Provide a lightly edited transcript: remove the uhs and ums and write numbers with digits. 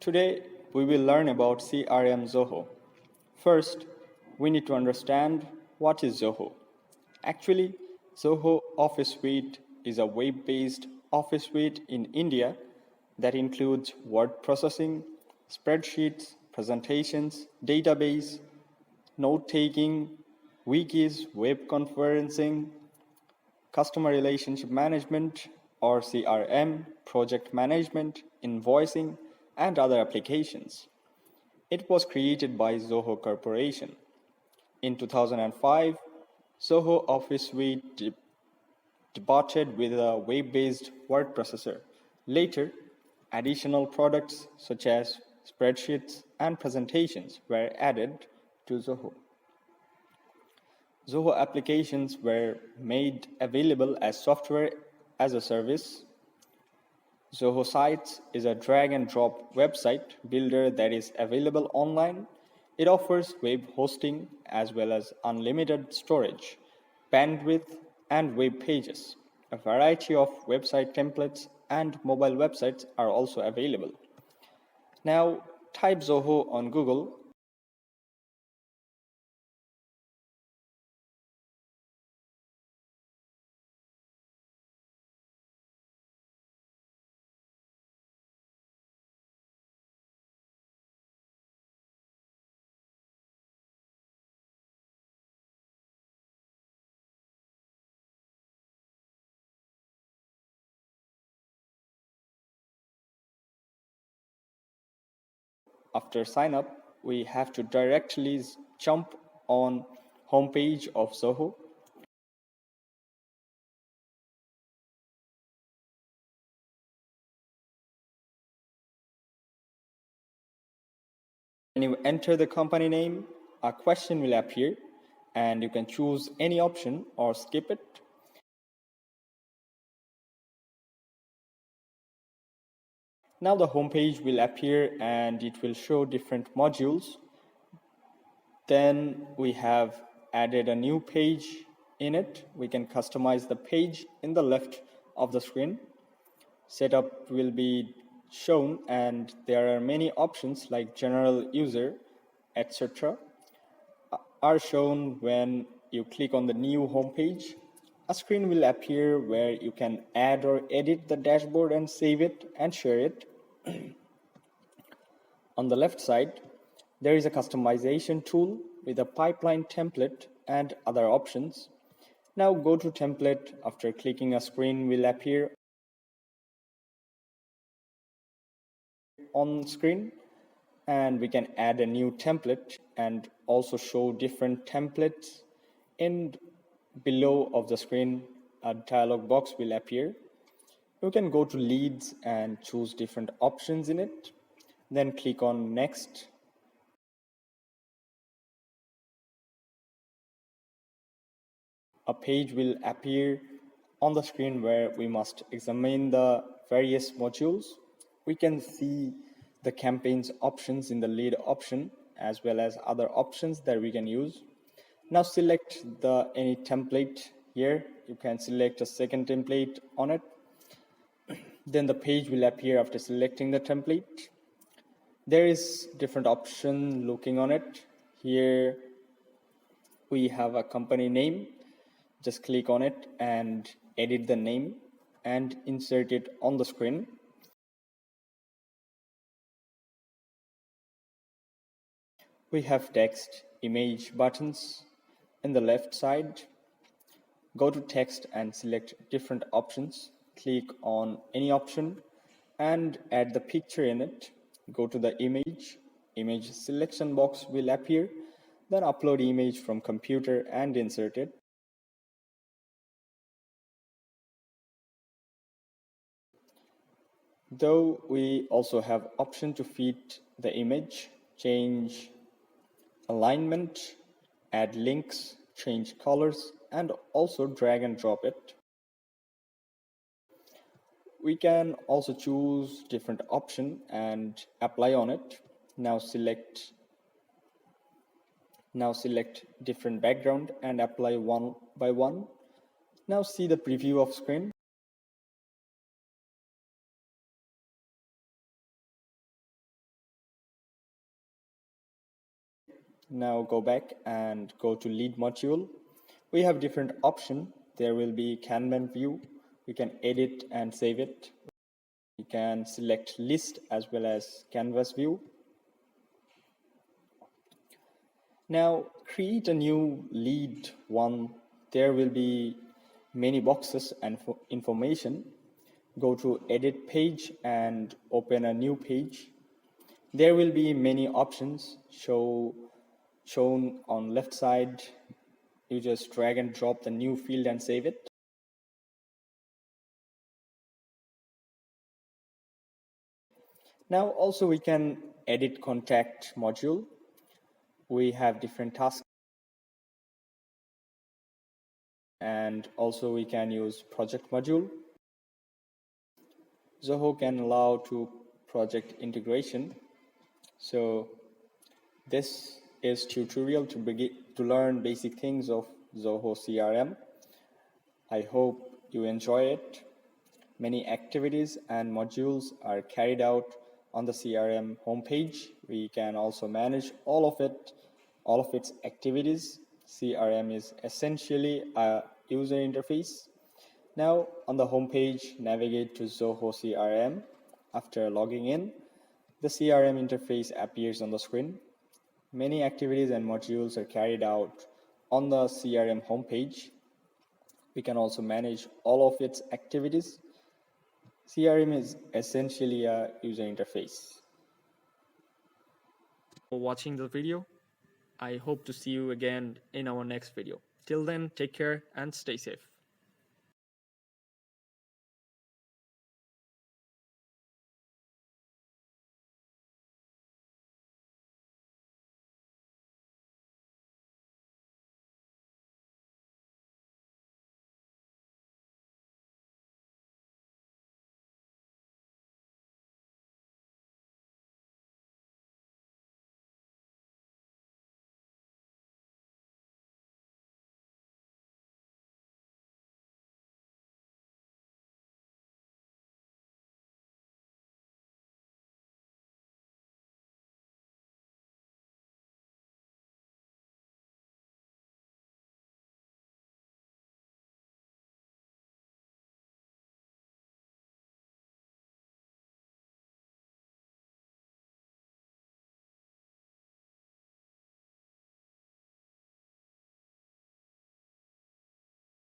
Today, we will learn about CRM Zoho. First, we need to understand what is Zoho. Actually, Zoho Office Suite is a web-based office suite in India that includes word processing, spreadsheets, presentations, database, note-taking, wikis, web conferencing, customer relationship management or CRM, project management, invoicing, and other applications. It was created by Zoho Corporation. In 2005, Zoho Office Suite debuted with a web-based word processor. Later, additional products such as spreadsheets and presentations were added to Zoho. Zoho applications were made available as software as a service. Zoho Sites is a drag and drop website builder that is available online. It offers web hosting as well as unlimited storage, bandwidth, and web pages. A variety of website templates and mobile websites are also available. Now, type Zoho on Google. After sign up, we have to directly jump on homepage of Zoho. When you enter the company name, a question will appear and you can choose any option or skip it. Now the homepage will appear and it will show different modules. Then we have added a new page in it. We can customize the page in the left of the screen. Setup will be shown and there are many options like general user, etc. are shown when you click on the new homepage. A screen will appear where you can add or edit the dashboard and save it and share it. On the left side, there is a customization tool with a pipeline template and other options. Now go to template. After clicking, a screen will appear on screen and we can add a new template and also show different templates. In below of the screen, a dialog box will appear. You can go to leads and choose different options in it. Then click on next. A page will appear on the screen where we must examine the various modules. We can see the campaigns options in the lead option as well as other options that we can use. Now select any template here. You can select a second template on it. Then the page will appear after selecting the template. There is different option looking on it. Here we have a company name. Just click on it and edit the name and insert it on the screen. We have text, image, buttons in the left side. Go to text and select different options. Click on any option and add the picture in it. Go to the image selection box will appear. Then upload image from computer and insert it. Though we also have option to fit the image, change alignment, add links, change colors, and also drag and drop it. We can also choose different option and apply on it. Now select different background and apply one by one. Now see the preview of screen. Now go back and go to lead module. We have different options. There will be Kanban view. We can edit and save it. We can select list as well as canvas view. Now create a new lead one. There will be many boxes and information. Go to edit page and open a new page. There will be many options shown on left side. You just drag and drop the new field and save it. Now also we can edit contact module. We have different tasks, and also we can use project module. Zoho can allow to project integration. So this is tutorial to learn basic things of Zoho CRM. I hope you enjoy it. Many activities and modules are carried out on the CRM homepage. We can also manage all of its activities. CRM is essentially a user interface. Now on the homepage, navigate to Zoho CRM. After logging in, the CRM interface appears on the screen. Many activities and modules are carried out on the CRM homepage. We can also manage all of its activities. CRM is essentially a user interface. For watching the video. I hope to see you again in our next video. Till then, take care and stay safe.